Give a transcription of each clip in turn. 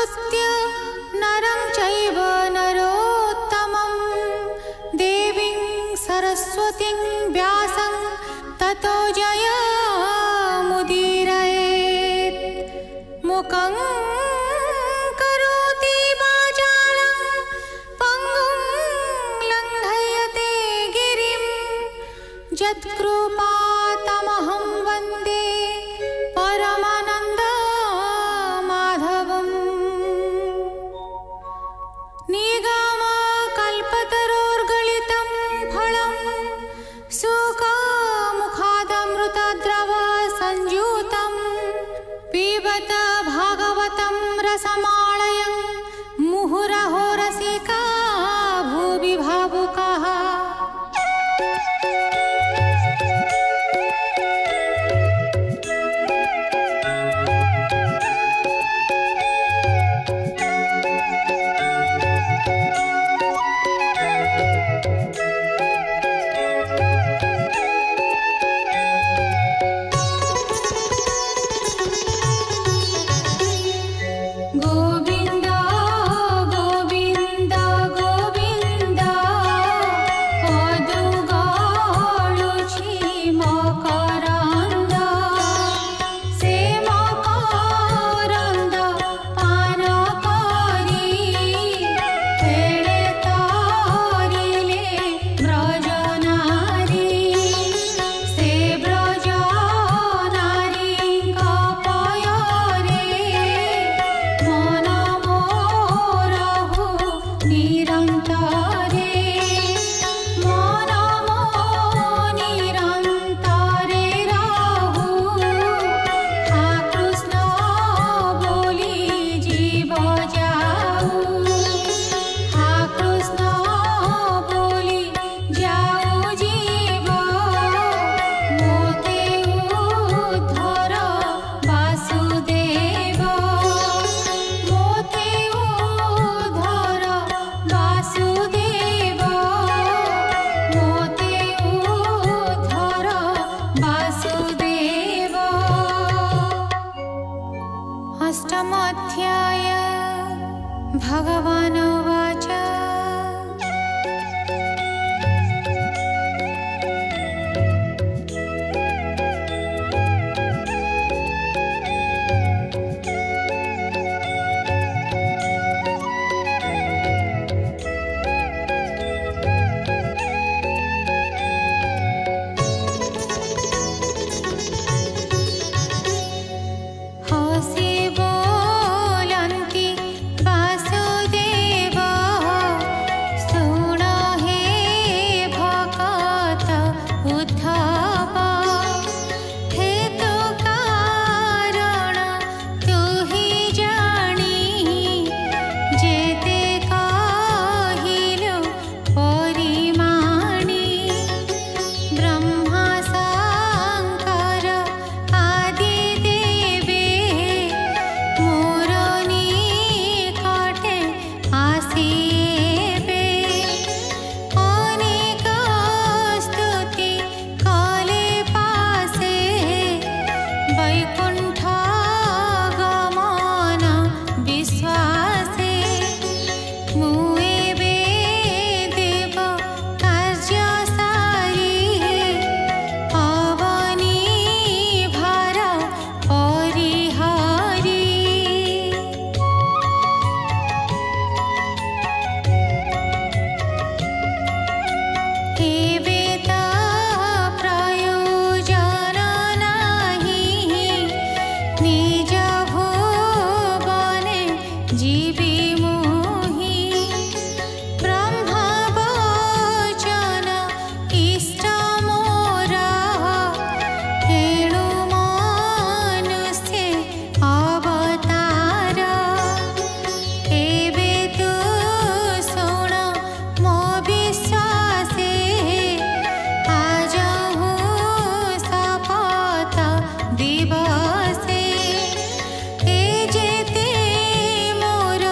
नमस्कृत्य नरं चैव नरोत्तमं देवीं सरस्वतीं व्यासं ततो जयमुदीरयेत्। मुखं करोति वाचालं पङ्गुं लङ्घयते गिरिं यत्कृपातमहं वन्दे परमानन्दमाधवम्। निगमकल्पतरोर्गलितं फलं सुखमुखादमृतद्रवसंयुतं पिबत भागवतं रसमालयं मुहुरहो रसिका भुवि भावुकाः। गोविन्द गोविन्द गोविन्द पदुगाळुछि मकरन्द से मकरन्द पान करि फेळे तरिले ब्रजनारी से ब्रजनारीଙ୍କ पୟରେ मन मोरहु निरन्तरे मन मो निरन्तरे रहु हा कृष्ण बोली जीव जाऊ हा कृष्ण बोली जाऊ जीव मोते उद्धर वासुदेव मोते उद्धर वासुदेव मोते उद्धर वासुदेव। अष्टमोऽध्याय भगवानुवाच हसि बोलन्ति वासुदेव शृण हे भक्त उद्धव हेतु कारण तु हि जानी जेते कहिलु परिमाणी ब्रह्मा शंकर आदि देवे मोर निकटे आसीबे अनेक स्तुति कले पासे वैकुंठ गमन विश्वासे मुएबे देव कार्य सारी अवनी भार परिहरी। एबे त प्रयोजन नाही निज भुवने जीवी मोहि ब्रह्मा वचन इष्ट मोर एणु मनुष्ये अवतार एबे तु शुण मो विश्वासे आजहु शपथ दिवसे ए जेते मोर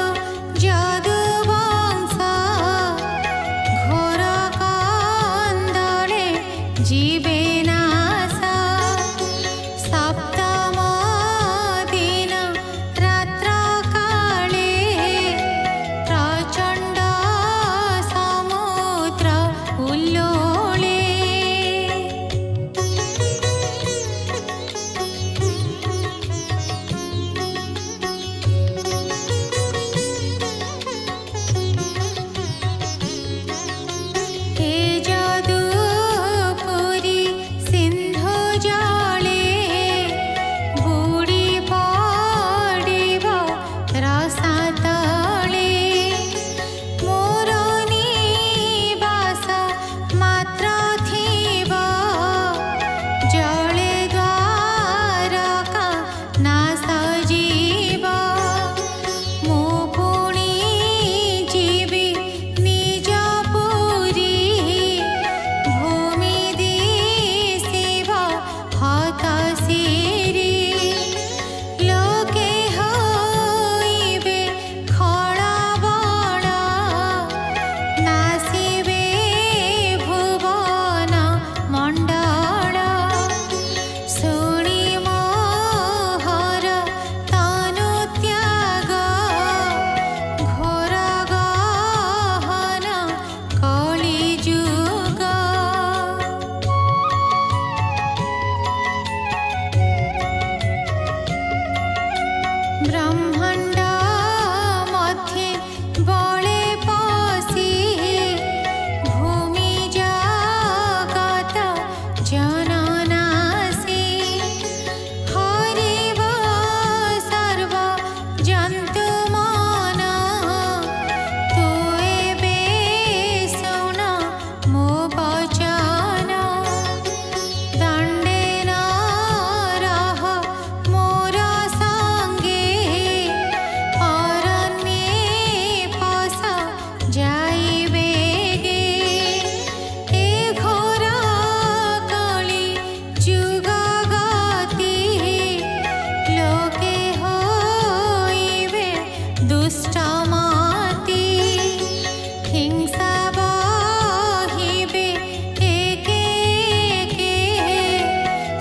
दुष्टमति हिंसा बहिबे एके एके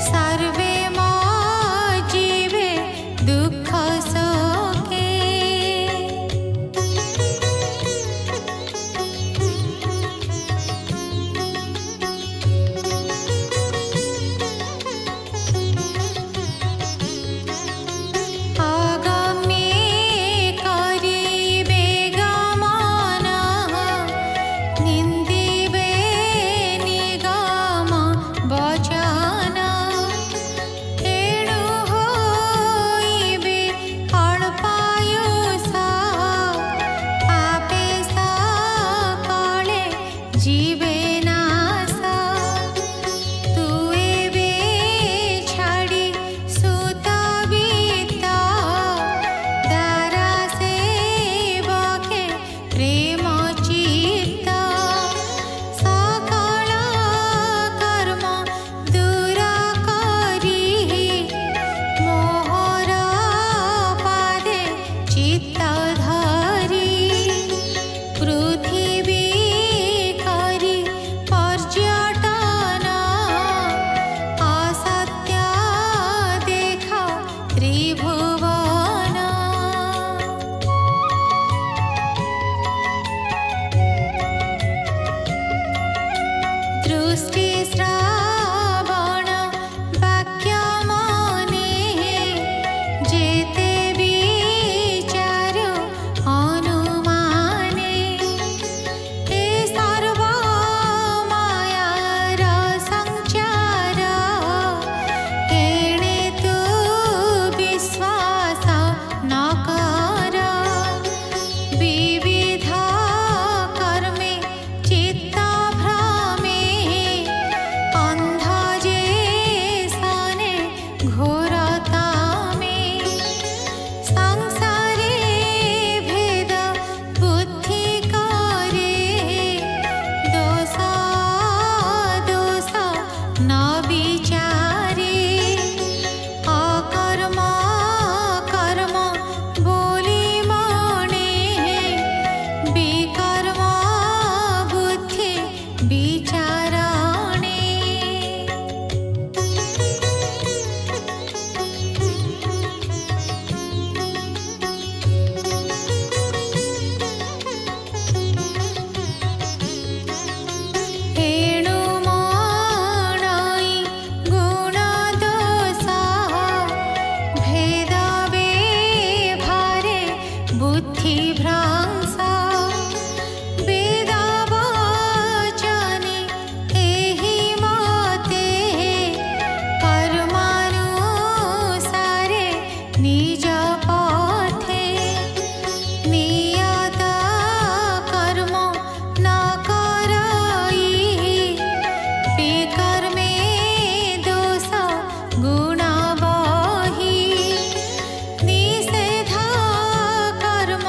सर्वे मजिबे दुःख शोके। जीवे नासा तू एबे छाड़ी सुता बीता दारा से बके प्रेम चित्ता सकल कर्म दूर करी मोहर पादे चित्त धरी पृथ्वी पर्यटन असत्य देखा त्रिभुवन। दृष्टि श्रवण वाक्य मने जेते विचार अनुमाने हे सर्व मायार संचार एणे तू विश्वास न कर विविध कर्मे चित्त भ्रमे अंध जे सने घोरतामे संसारे भेद बुद्धि करे दोष दोष न विचारे अकर्म कर्म बोली मने विकर्म बुद्धि विचारणे। एणु मणई गुण दोष भेद भारे बुद्धि भ्रंश वेद वचने एहि मते कर्मानुसारे निज पथे नियत कर्म न करई विकर्मे दोष गुण बही निषेध कर्म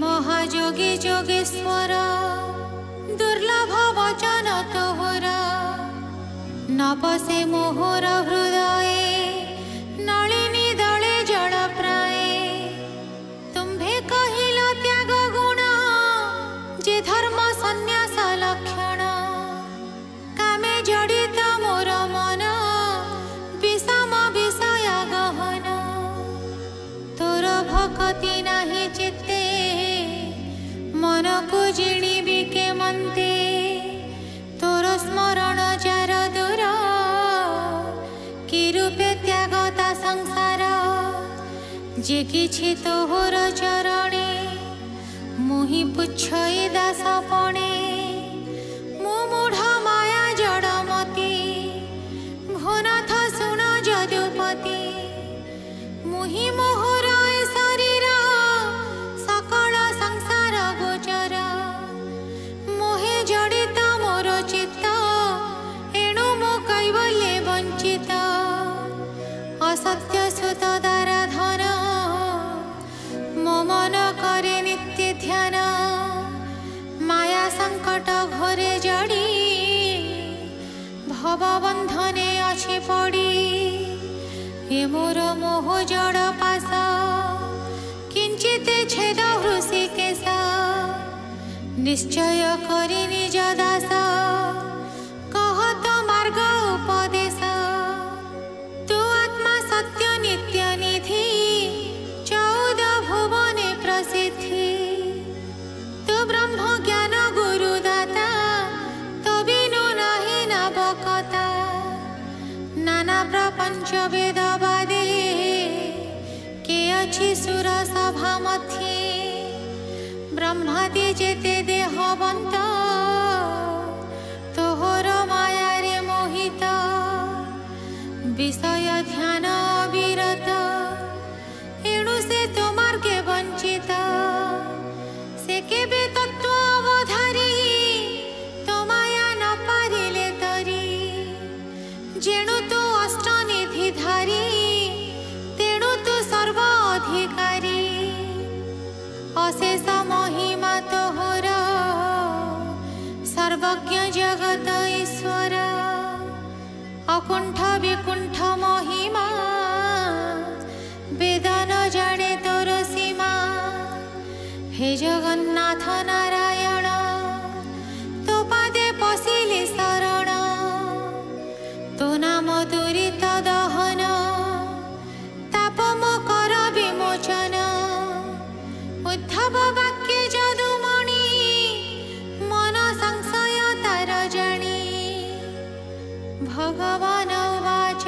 महायोगी योगेश्वर दुर्लभ वचन तोहर नपसे मोहर हृदय नलिनी दले जल प्राय तुम्भे कहिल त्याग गुण जे धर्म संन्यास लक्षण कामे जड़ित मोर मन विषम विषय गहन तोर भक्ति नाही चित्ते मन को जिणीबी के मनते तोर स्मरण जार दूर कि रूपे त्यागता संसार जे किछि तोहर चरणे मुहि पुच्छई दासपणे मु मूढ़ माया जड़मती भोनाथ सुन यदुपति मुहि मोहर शरीर सकल संसार गोचर मोहे जड़ित मोर चित्त एणु मो कैवल्ये वंचित असत्य सुत द्वारा धन मो मन करे नित्य ध्यान माया संकट घरे जड़ी भव बंधने अछि पड़ी हे मोर मोह जड़ पास किंचित छेद हृषिकेश निश्चय करि निज दास कहत मार्ग उपदेश तू आत्मा सत्य नित्य निधि 14 भुवने प्रसिद्धि तू ब्रह्म ज्ञान गुरुदाता तो बिनु नाही नवकता नाना प्रपंच वेदवादे के अछि सुर सभा मध्ये ब्रह्मादि जेते देहवंत तोहर माया रे मोहित विषय ध्यान अविरत एणु से तो मार्गे वंचित से केबे तत्व अवधारी तो माया न पारिले तरी जेणु तू अष्टनिधि धारी तेणु तू सर्व अधिकारी अशेष महिमा तोहर सर्वज्ञ जगत ईश्वर अकुंठ विकुंठ महिमा वेद न जाने तोर सीमा हे जगन्नाथ नारायण तो पादे पशिले शरण तो नाम दुरित दहन ताप मोकर विमोचन उद्धव वाक्य जदुमणि मन संशय तार जानी भगवान उवाच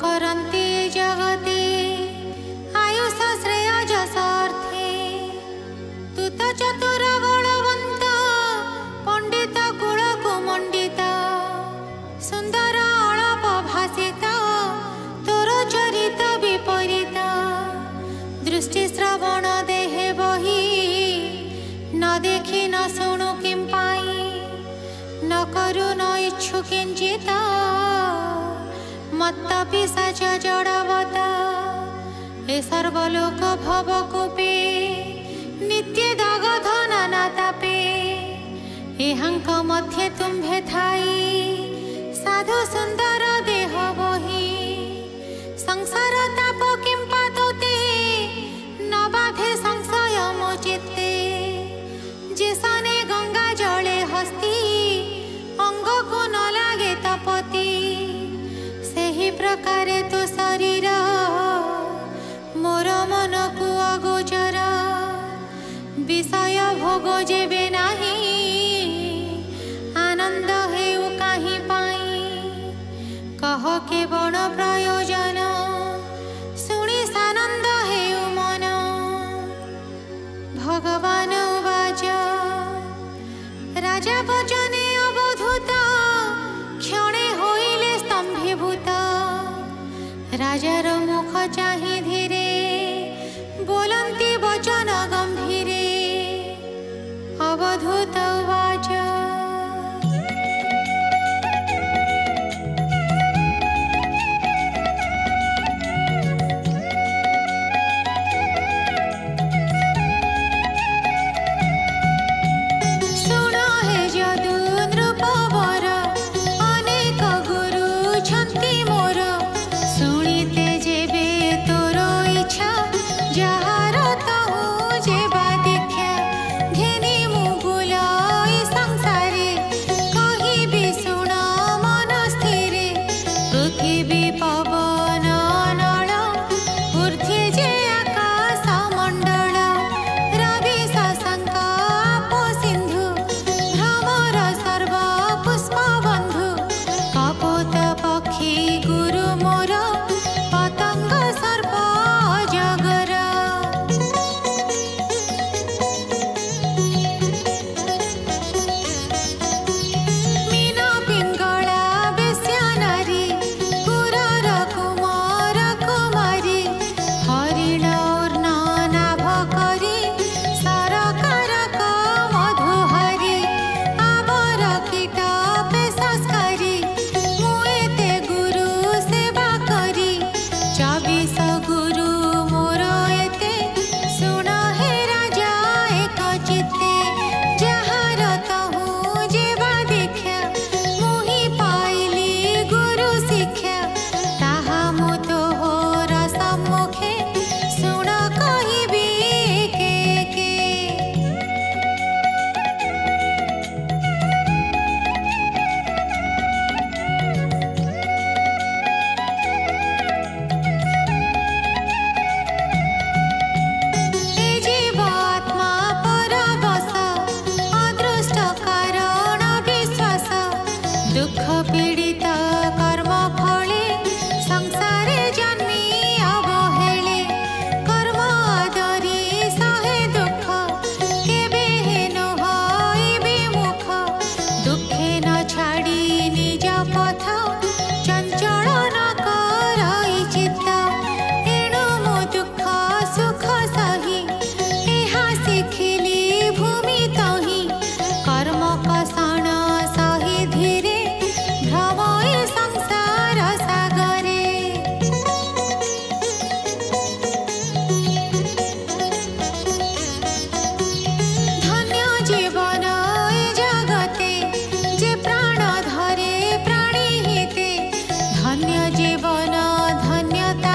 करन्ति जगते आयुष श्रेय जसार्थे तू तो चतुर बलवंत पंडित कुल कुमंडित सुंदर अलप भाषित तोर चरित विपरीत दृष्टि श्रवण देहे बही न देखी न शुणु किं पाई न करू न इच्छु किंचित मत्त पिशाच जड़वत ए सर्वलोक भवकूपे नित्य दगध नाना तापे एहंक मध्य तुम्भे थाई साधु सुंदर देह बही संसार ताप किं पातोते न बाधे संशय मो चित्ते जिसने गंगा जले हस्ती अंग को न लागे तपति सेही प्रकारे तो शरीर मोर मन को अगोचर विषय भोग जेबे नाही आनंद हेउ काहि पाई कह के बण प्रयोजन शुणी सानंद हेउ मन भगवान उवाच राजा वचने अवधूत क्षणे होइले स्तंभीभूत राजार मुख चाहि धीरे बोलन्ति वचन गंभीरे अवधूत उवाच धन्य जीवन धन्यता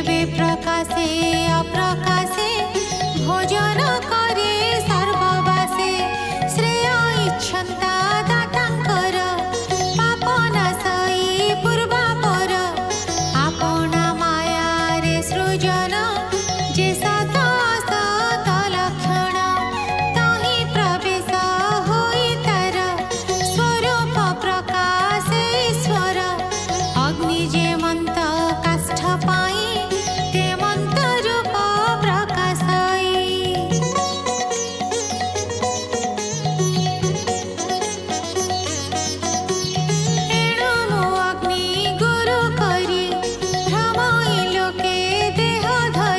तेबे प्रकाशे अप्रकाशे भोजन करे सर्ववासे श्रेय इच्छन्ता दातांकर पाप नाशई पूर्वापर आपना माया रे सृजन जे सत असत लक्षण तहि प्रवेश होई तार स्वरूप प्रकाश ईश्वर अग्नि जे मंत काष्ठ पाई ते मंत रूप प्रकाशई एणु मो अग्नि गुरु करी भ्रमई लोके देह धरी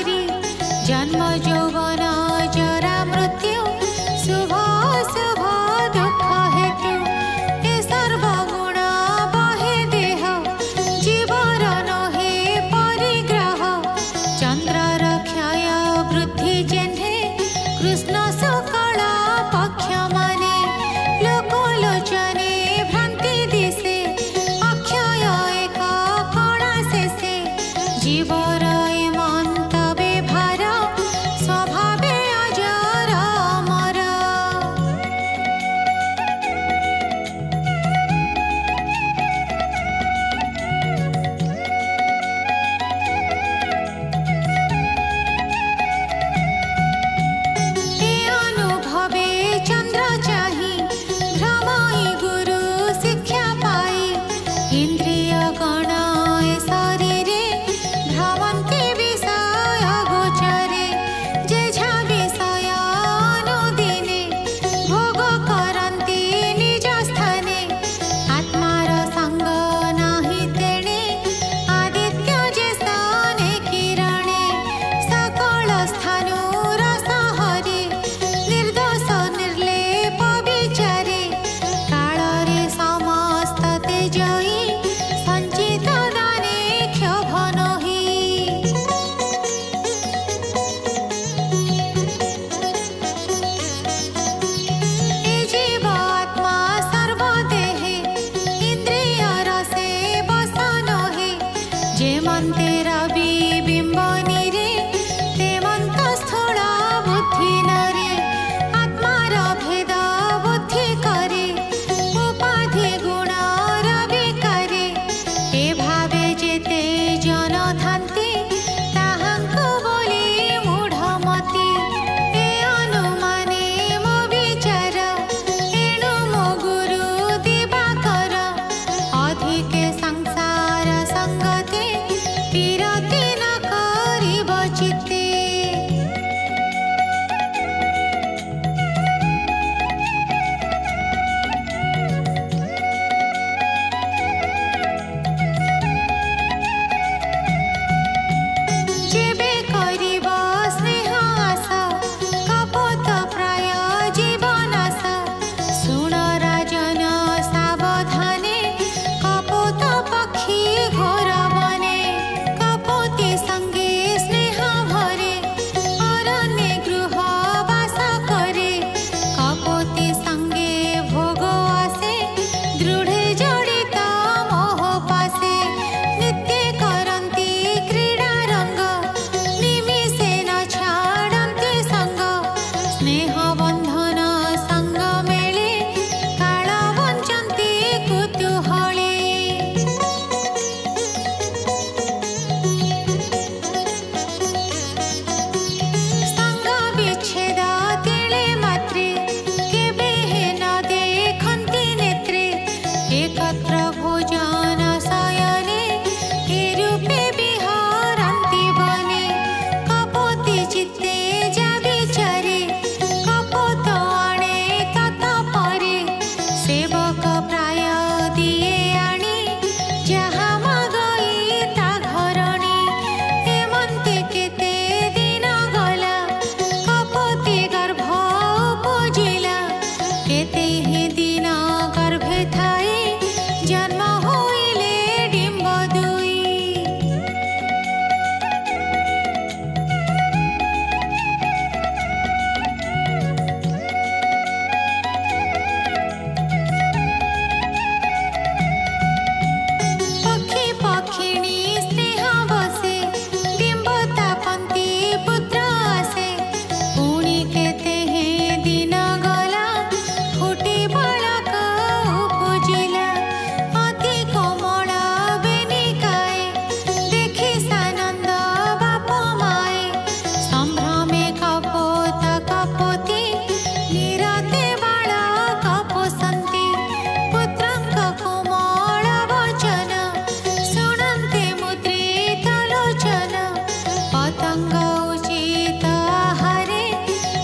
पतंग उचित आहारे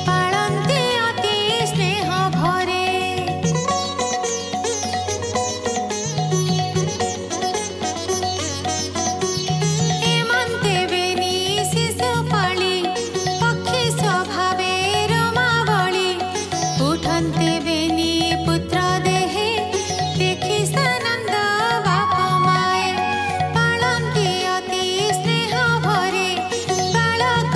पाळन्ते अति स्नेह भरे हेमन्ते बेनी शिशुपाळी पक्षी स्वभावे रमावळी उठन्ते बेनी पुत्र देहे देखि सानन्द बाप माए पाळन्ते अति स्नेह भरे बालक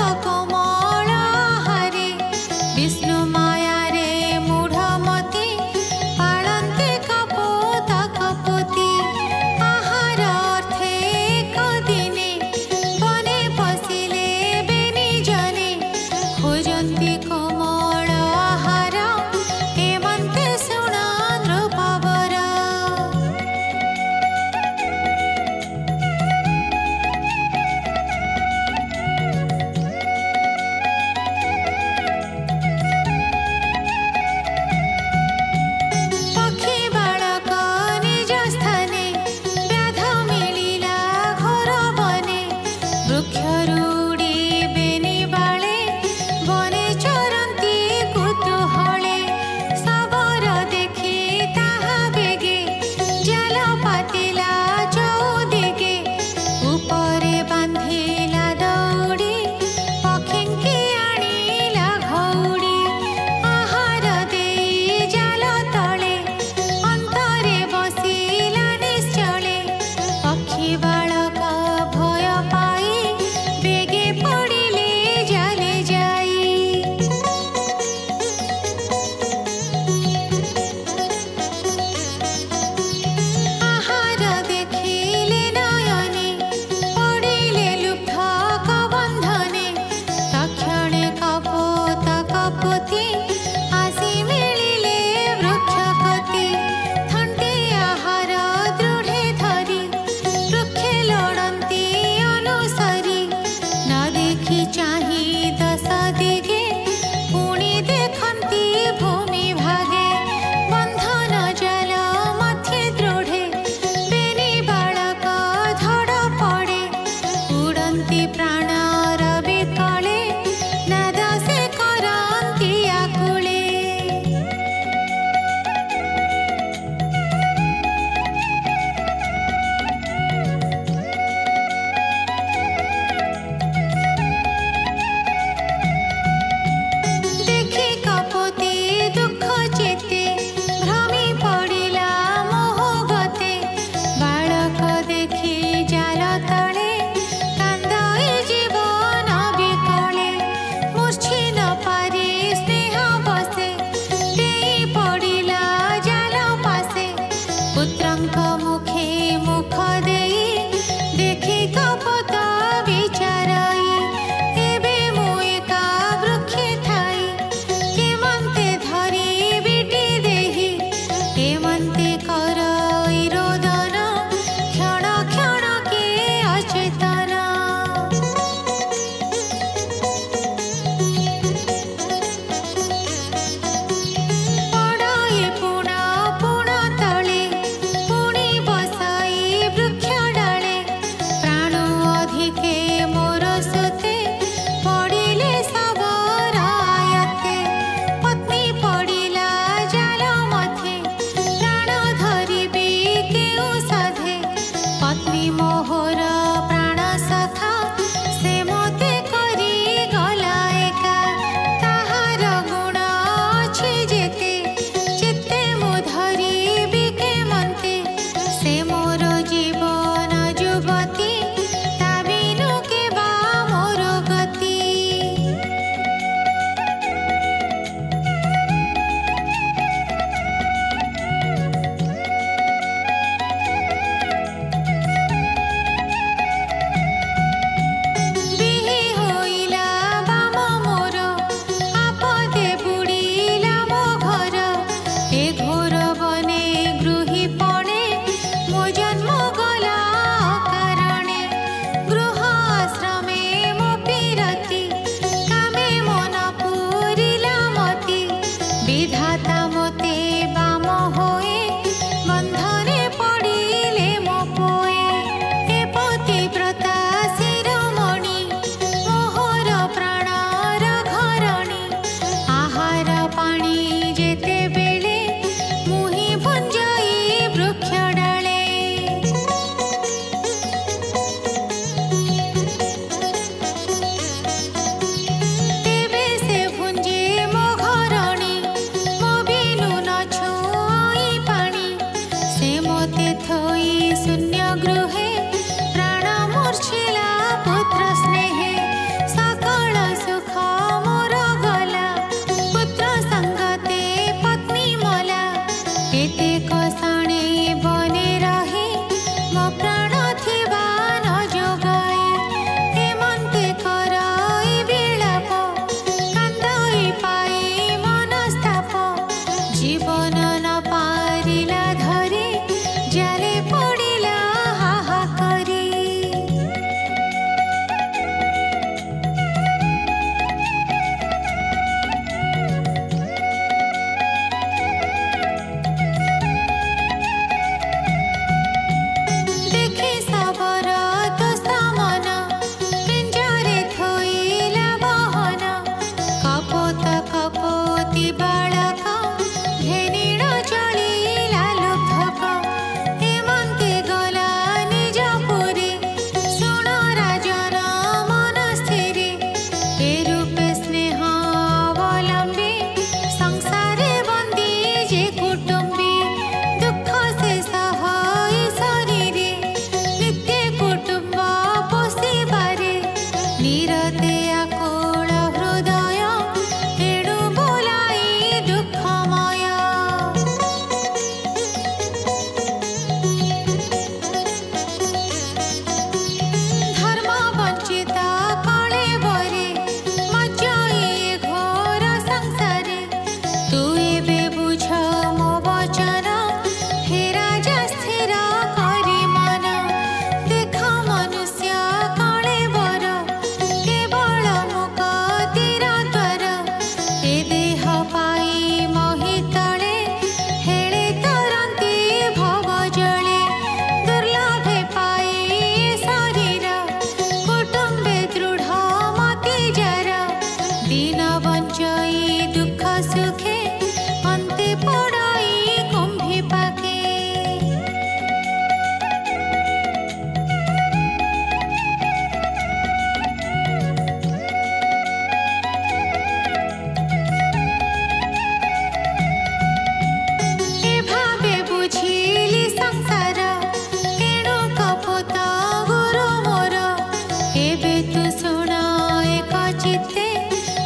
चित्ते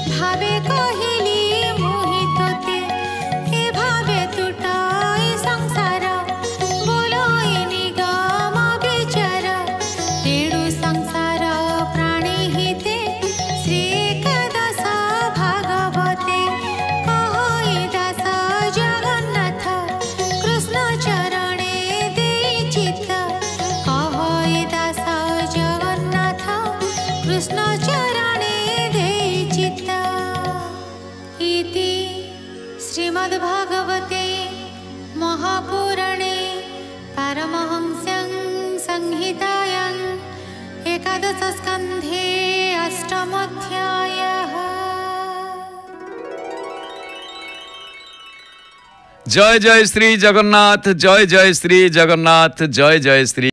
भावे कहिली मोहितते हे भावे तुटाई संसार बोलो निगम विचार तेणु संसार प्राणी हिते श्री एकादश भागवते कहि दास जगन्नाथ कृष्ण चरणे देई चित्त कहि दास जगन्नाथ कृष्ण चरणे देई चित्त इति श्रीमद्भागवते महापुराणे पारमहंस्यां संहितायां एकादशस्कन्धे अष्टमोऽध्यायः। जय जय श्री जगन्नाथ, जय जय श्री जगन्नाथ, जय जय श्री